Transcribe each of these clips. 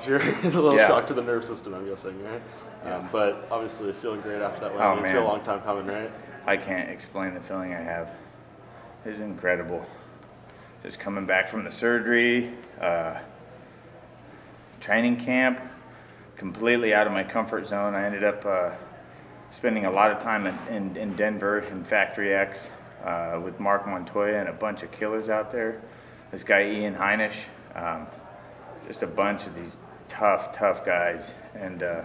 It's a little shock to the nerve system, I'm guessing, right? But obviously feeling great after that win. Oh, It's been a long time coming, right? I can't explain the feeling I have. It's incredible. Just coming back from the surgery, training camp, completely out of my comfort zone. I ended up spending a lot of time in Denver in Factory X with Mark Montoya and a bunch of killers out there. This guy Ian Heinisch, just a bunch of these tough guys. And it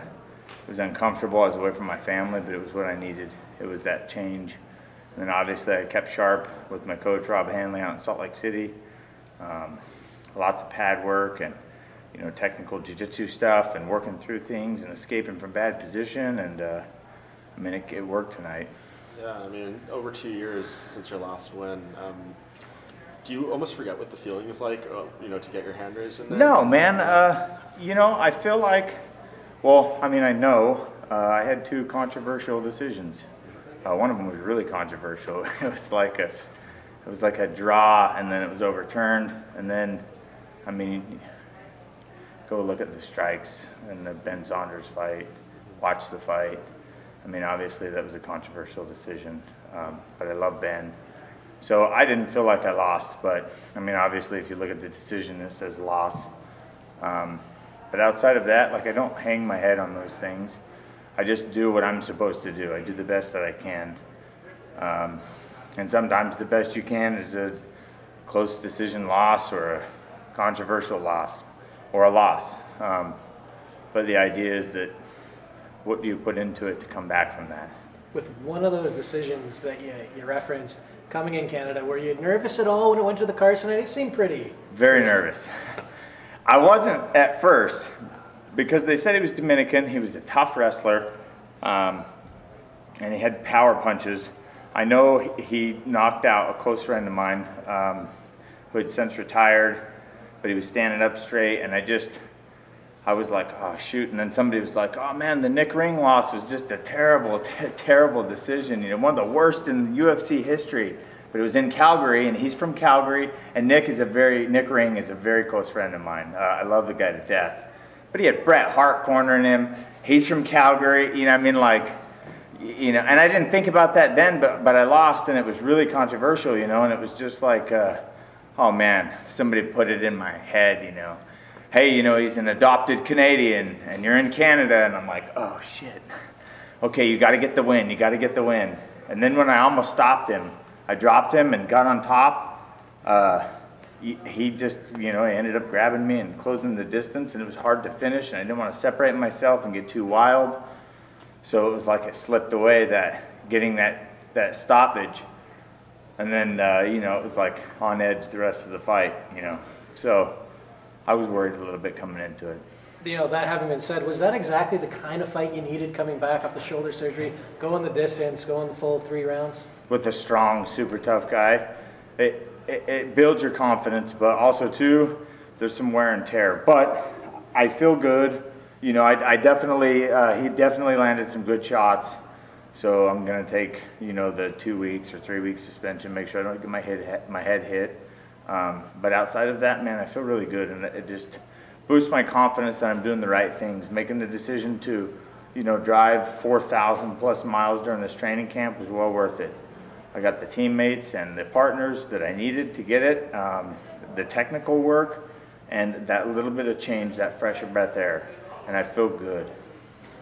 was uncomfortable. I was away from my family, but it was what I needed. It was that change. And then obviously I kept sharp with my coach Rob Hanley out in Salt Lake City. Lots of pad work and technical jiu-jitsu stuff and working through things and escaping from bad position. And it worked tonight. Yeah, I mean, over 2 years since your last win. Do you almost forget what the feeling is like, to get your hand raised in there? No, man. I feel like, I know I had 2 controversial decisions. One of them was really controversial. It was like a draw, and then it was overturned. And then, go look at the strikes and the Ben Saunders fight, watch the fight. Obviously that was a controversial decision, but I love Ben. So I didn't feel like I lost, but obviously if you look at the decision, it says loss. But outside of that, I don't hang my head on those things. I just do what I'm supposed to do. I do the best that I can. And sometimes the best you can is a close decision loss or a controversial loss or a loss. But the idea is that what do you put into it to come back from that? With one of those decisions that you referenced, coming in Canada, were you nervous at all when it went to the Carson? It seemed pretty. Very nervous. I wasn't at first because they said he was Dominican. He was a tough wrestler, and he had power punches. I know he knocked out a close friend of mine who had since retired, but he was standing up straight, and I was like, oh, shoot. And then somebody was like, oh, man, the Nick Ring loss was just a terrible decision. One of the worst in UFC history. But it was in Calgary, and he's from Calgary. And Nick Ring is a very close friend of mine. I love the guy to death. But he had Bret Hart cornering him. He's from Calgary. And I didn't think about that then, but I lost, and it was really controversial, and it was just like, oh, man, somebody put it in my head, Hey, he's an adopted Canadian, and you're in Canada, and I'm like, oh, shit. Okay, you got to get the win. And then when I almost stopped him, I dropped him and got on top. He just, he ended up grabbing me and closing the distance, and it was hard to finish, and I didn't want to separate myself and get too wild. So it was like it slipped away, getting that stoppage. And then, it was like on edge the rest of the fight, So I was worried a little bit coming into it. That having been said, was that exactly the kind of fight you needed coming back off the shoulder surgery? Going the distance, going the full 3 rounds? With a strong, super tough guy, it builds your confidence, but also, too, there's some wear and tear. But I feel good. I definitely, he definitely landed some good shots. So I'm going to take, the 2 weeks or 3 weeks suspension, make sure I don't get my head hit. But outside of that, man, I feel really good, and it just boosts my confidence that I'm doing the right things. Making the decision to, drive 4,000 plus miles during this training camp was well worth it. I got the teammates and the partners that I needed to get it, the technical work, and that little bit of change, that fresher breath air, and I feel good.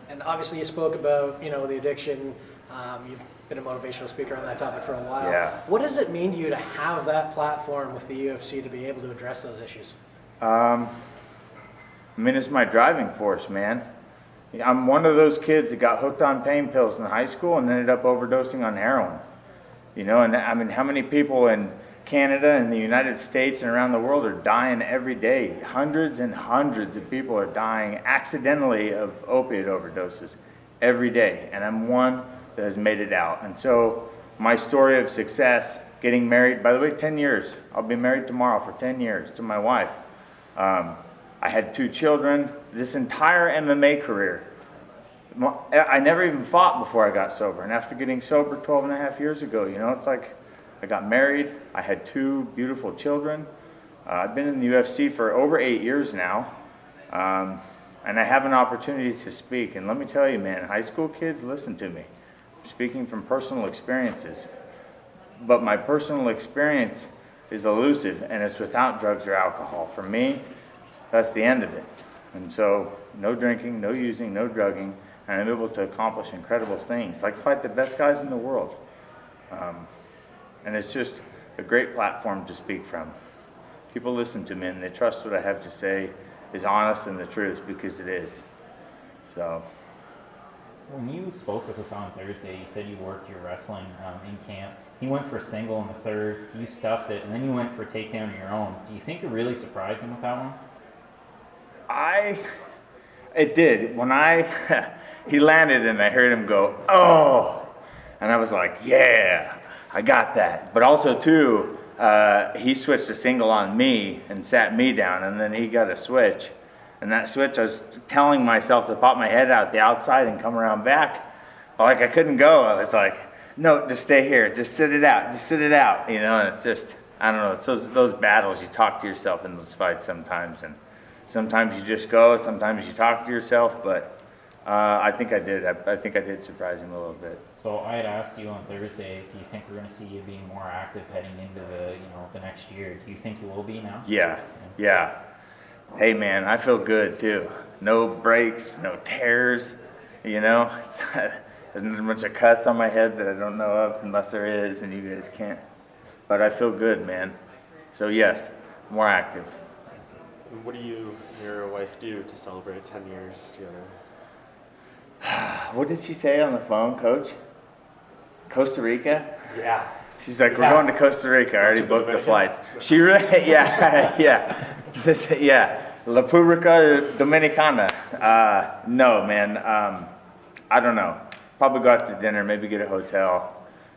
And obviously you spoke about, the addiction. You've been a motivational speaker on that topic for a while. Yeah. What does it mean to you to have that platform with the UFC to be able to address those issues? It's my driving force, man. I'm one of those kids that got hooked on pain pills in high school and ended up overdosing on heroin. And how many people in Canada and the United States and around the world are dying every day? Hundreds and hundreds of people are dying accidentally of opiate overdoses every day. And I'm one that has made it out. And so my story of success, getting married, by the way, 10 years. I'll be married tomorrow for 10 years to my wife. I had 2 children. This entire MMA career, I never even fought before I got sober. And after getting sober 12 and a half years ago, it's like I got married. I had 2 beautiful children. I've been in the UFC for over 8 years now. And I have an opportunity to speak. And let me tell you, man, high school kids listen to me. I'm speaking from personal experiences. But my personal experience is elusive, and it's without drugs or alcohol. For me, that's the end of it. And so, no drinking, no using, no drugging, and I'm able to accomplish incredible things, like fight the best guys in the world. And it's just a great platform to speak from. People listen to me, and they trust what I have to say is honest and the truth, because it is. So. When you spoke with us on Thursday, you said you worked your wrestling in camp. He went for a single in the third, you stuffed it, and then you went for a takedown of your own. Do you think it really surprised him with that one? It did. When he landed and I heard him go, oh, and I was like, yeah, I got that. But also too, he switched a single on me and sat me down, and then he got a switch. And that switch, I was telling myself to pop my head out the outside and come around back. Like I couldn't go. I was like, no, just stay here. Just sit it out. Just sit it out. You know, and it's just, I don't know. It's those battles. You talk to yourself in those fights sometimes. And sometimes you just go. Sometimes you talk to yourself. But I think I did. I think I did surprise him a little bit. So I had asked you on Thursday, do you think we're going to see you being more active heading into the next year? Do you think you will be now? Yeah. Hey man, I feel good too. No breaks, no tears, you know. There's a bunch of cuts on my head that I don't know of, unless there is, and you guys can't. But I feel good, man. So yes, more active. What do you and your wife do to celebrate 10 years together? What did she say on the phone, Coach? Costa Rica? Yeah. She's like, we're going to Costa Rica. I already booked the flights. She really, yeah. La República Dominicana. No, man. I don't know. Probably go out to dinner, maybe get a hotel,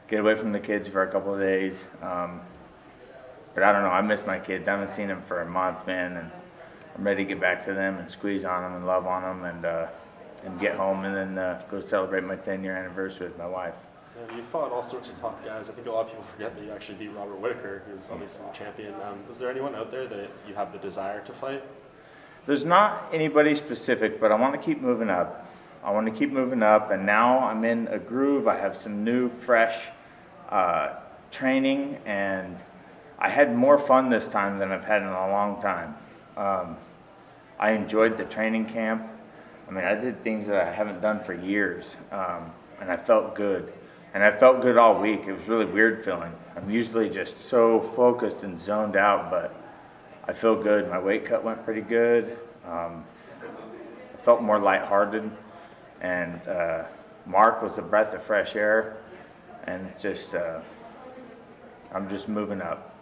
get away from the kids for a couple of days. But I don't know. I miss my kids. I haven't seen them for a month, man, and I'm ready to get back to them and squeeze on them and love on them and get home and then go celebrate my 10-year anniversary with my wife. You fought all sorts of tough guys. I think a lot of people forget that you actually beat Robert Whitaker, who's obviously the champion. Is there anyone out there that you have the desire to fight? There's not anybody specific, but I want to keep moving up. And now I'm in a groove. I have some new, fresh training, and I had more fun this time than I've had in a long time. I enjoyed the training camp. I mean, I did things that I haven't done for years, and I felt good. And I felt good all week. It was really weird feeling. I'm usually just so focused and zoned out, but I feel good. My weight cut went pretty good. I felt more lighthearted. And Mark was a breath of fresh air. And just, I'm just moving up.